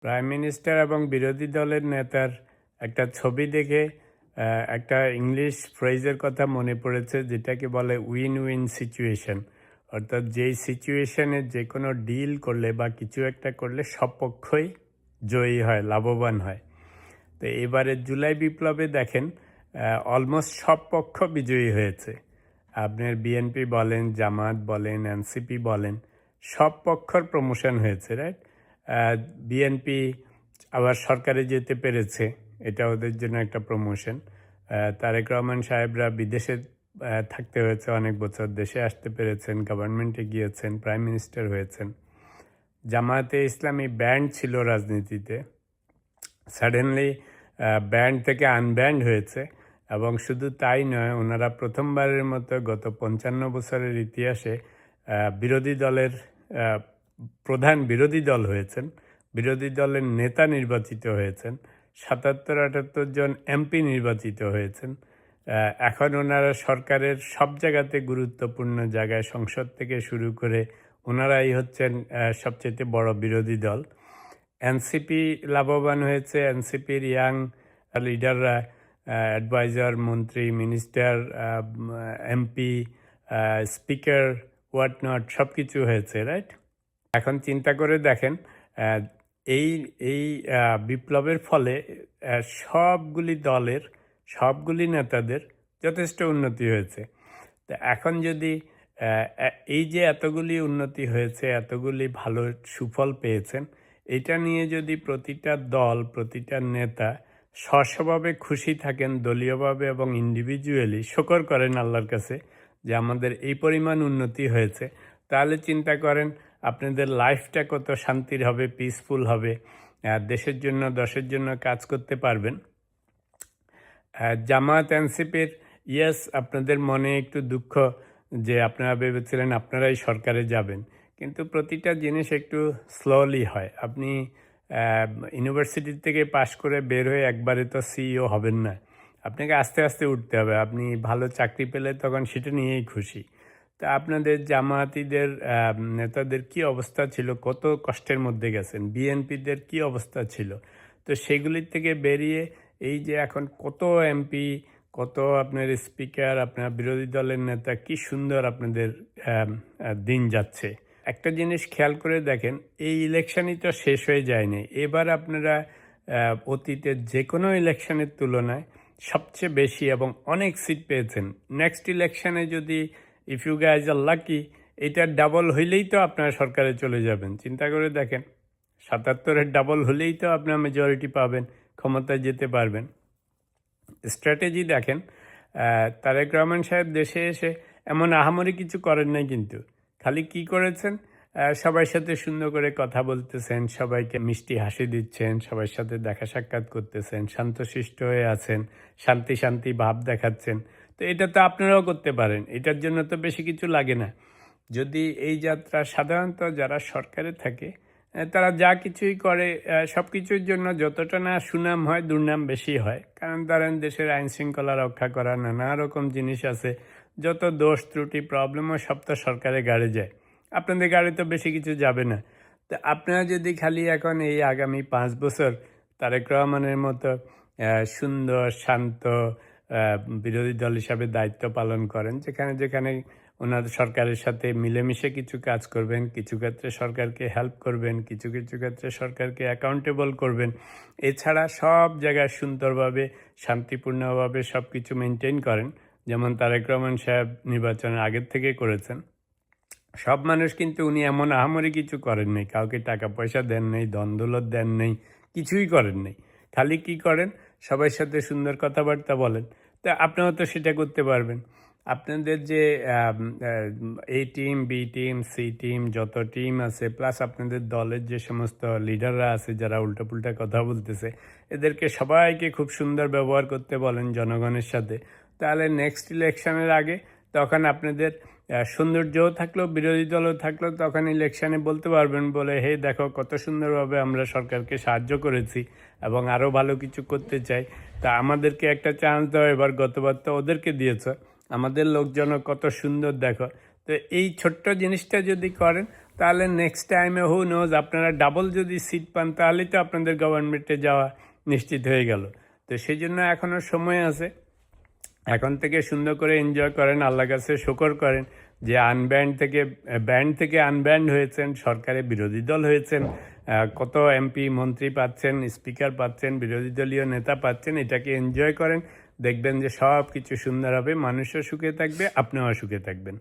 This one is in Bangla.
প্রাইম মিনিস্টার এবং বিরোধী দলের নেতার একটা ছবি দেখে একটা ইংলিশ ফ্রেজের কথা মনে পড়েছে, যেটাকে বলে উইন উইন সিচুয়েশন। অর্থাৎ যেই সিচুয়েশনে যে কোনো ডিল করলে বা কিছু একটা করলে সব পক্ষই জয়ী হয়, লাভবান হয়। তো এবারে জুলাই বিপ্লবে দেখেন অলমোস্ট সব পক্ষ বিজয়ী হয়েছে। আপনার বিএনপি বলেন, জামাত বলেন, এনসিপি বলেন, সব পক্ষর প্রমোশন হয়েছে, রাইট? বিএনপি আবার সরকারে যেতে পেরেছে, এটা ওদের জন্য একটা প্রমোশন। তারেক রহমান সাহেবরা বিদেশে থাকতে হয়েছে অনেক বছর, দেশে আসতে পেরেছেন, গভর্নমেন্টে গিয়েছেন, প্রাইম মিনিস্টার হয়েছেন। জামায়াতে ইসলামী ব্যান্ড ছিল রাজনীতিতে, সাডেনলি ব্যান্ড থেকে আনব্যান্ড হয়েছে। এবং শুধু তাই নয়, ওনারা প্রথমবারের মতো গত 55 বছরের ইতিহাসে বিরোধী দলের প্রধান বিরোধী দল হয়েছেন, বিরোধী দলের নেতা নির্বাচিত হয়েছেন, 77-78 জন এমপি নির্বাচিত হয়েছেন। এখন ওনারা সরকারের সব জায়গাতে গুরুত্বপূর্ণ জায়গায়, সংসদ থেকে শুরু করে ওনারাই হচ্ছেন সবচেয়ে বড় বিরোধী দল। এনসিপি লাভবান হয়েছে, এনসিপির ইয়াং লিডাররা অ্যাডভাইজার, মন্ত্রী, minister, MP, speaker, what not, সব কিছু হয়েছে, রাইট? এখন চিন্তা করে দেখেন, এই এই বিপ্লবের ফলে সবগুলি দলের, সবগুলি নেতাদের যথেষ্ট উন্নতি হয়েছে। তো এখন যদি এই যে এতগুলি উন্নতি হয়েছে, এতগুলি ভালো সুফল পেয়েছেন, এটা নিয়ে যদি প্রতিটা দল, প্রতিটা নেতা স্বস্বভাবে খুশি থাকেন, দলীয়ভাবে এবং ইন্ডিভিজুয়ালি শুকর করেন আল্লাহর কাছে যে আমাদের এই পরিমাণ উন্নতি হয়েছে, তাহলে চিন্তা করেন আপনাদের লাইফটা কত শান্তির হবে, পিসফুল হবে, দেশের জন্য, দশের জন্য কাজ করতে পারবেন। জামাত এনসিপির ইয়েস, আপনাদের মনে একটু দুঃখ যে আপনারা ভেবেছিলেন আপনারাই সরকারে যাবেন, কিন্তু প্রতিটা জিনিস একটু স্লোলি হয়। আপনি ইউনিভার্সিটি থেকে পাশ করে বের হয়ে একবারে তো সিইও হবেন না, আপনাকে আস্তে আস্তে উঠতে হবে। আপনি ভালো চাকরি পেলে তখন সেটা নিয়েই খুশি। তা আপনাদের জামায়াতিদের নেতাদের কি অবস্থা ছিল, কত কষ্টের মধ্যে গেছেন, বিএনপিদের কি অবস্থা ছিল, তো সেগুলির থেকে বেরিয়ে এই যে এখন কত এমপি, কত আপনার স্পিকার, আপনার বিরোধী দলের নেতা, কি সুন্দর আপনাদের দিন যাচ্ছে। একটা জিনিস খেয়াল করে দেখেন, এই ইলেকশনই তো শেষ হয়ে যায়নি। এবার আপনারা অতীতের যে কোনো ইলেকশনের তুলনায় সবচেয়ে বেশি এবং অনেক সিট পেয়েছেন। নেক্সট ইলেকশনে যদি if you guys are lucky, এটা ডাবল হইলেই তো আপনারা সরকারে চলে যাবেন। চিন্তা করে দেখেন, 77-এর ডাবল হলেই তো আপনার মেজরিটি পাবেন, ক্ষমতায় যেতে পারবেন। স্ট্র্যাটেজি দেখেন, তারেক রহমান সাহেব দেশে এসে এমন আহামরি কিছু করেন নাই, কিন্তু খালি কি করেছেন, সবার সাথে সুন্দর করে কথা বলতেছেন, সবাইকে মিষ্টি হাসি দিচ্ছেন, সবার সাথে দেখা সাক্ষাৎ করতেছেন, শান্তশিষ্ট হয়ে আছেন, শান্তি শান্তি ভাব দেখাচ্ছেন। তো এটা তো আপনারাও করতে পারেন, এটার জন্য তো বেশি কিছু লাগে না। যদি এই যাত্রা, সাধারণত যারা সরকারে থাকে তারা যা কিছুই করে সব কিছুর জন্য যতটা না সুনাম হয়, দুর্নাম বেশি হয়। কারণ ধরেন দেশের আইন শৃঙ্খলা রক্ষা করা, নানা রকম জিনিস আছে, যত দোষ ত্রুটি প্রবলেমও সব তো সরকারের গাড়ি যায়, আপনাদের গাড়ি তো বেশি কিছু যাবে না। তো আপনারা যদি খালি এখন এই আগামী 5 বছর তারেক রহমানের মতো সুন্দর, শান্ত বিরোধী দল হিসাবে দায়িত্ব পালন করেন, যেখানে যেখানে ওনাদের সরকারের সাথে মিলেমিশে কিছু কাজ করবেন, কিছু ক্ষেত্রে সরকারকে হেল্প করবেন, কিছু কিছু ক্ষেত্রে সরকারকে অ্যাকাউন্টেবল করবেন, এছাড়া সব জায়গায় সুন্দরভাবে, শান্তিপূর্ণভাবে সব কিছু মেনটেন করেন, যেমন তারেক রহমান সাহেব নির্বাচনের আগের থেকে করেছেন। সব মানুষ কিন্তু উনি এমন আহামরি কিছু করেন নাই, কাউকে টাকা পয়সা দেন নেই, দ্বন্দ্বলত দেন নেই, কিছুই করেন নেই। খালি কি করেন, সবার সাথে সুন্দর কথাবার্তা বলেন। তা আপনারাও তো সেটা করতে পারবেন। আপনাদের যে A team, B team, C team, যত টিম আছে, প্লাস আপনাদের দলের যে সমস্ত লিডাররা আছে যারা উল্টাপুল্টা কথা বলতেছে, এদেরকে সবাইকে খুব সুন্দর ব্যবহার করতে বলেন জনগণের সাথে। তাহলে নেক্সট ইলেকশনের আগে তখন আপনাদের সৌন্দর্যও থাকলো, বিরোধী দলও থাকলো, তখন ইলেকশনে বলতে পারবেন, বলে হে দেখো কত সুন্দরভাবে আমরা সরকারকে সাহায্য করেছি এবং আরও ভালো কিছু করতে চাই, তা আমাদেরকে একটা চান্স দাও, এবার গতবার তো ওদেরকে দিয়েছ, আমাদের লোকজন কত সুন্দর দেখো। তো এই ছোট্ট জিনিসটা যদি করেন, তাহলে নেক্সট টাইমে হু নোজ আপনারা ডাবল যদি সিট পান তাহলেই তো আপনাদের গভর্নমেন্টে যাওয়া নিশ্চিত হয়ে গেল। তো সেই জন্য এখনও সময় আছে, এখন থেকে সুন্দর করে এনজয় করেন, আল্লাহর কাছে শুকর করেন যে ব্যান্ড থেকে আনব্যান্ড হয়েছেন, সরকারে বিরোধী দল হয়েছেন, কত এমপি মন্ত্রী পাচ্ছেন, স্পিকার পাচ্ছেন, বিরোধী দলীয় নেতা পাচ্ছেন, এটাকে এনজয় করেন, দেখবেন যে সব কিছু সুন্দর হবে, মানুষও সুখে থাকবে, আপনিও সুখে থাকবেন।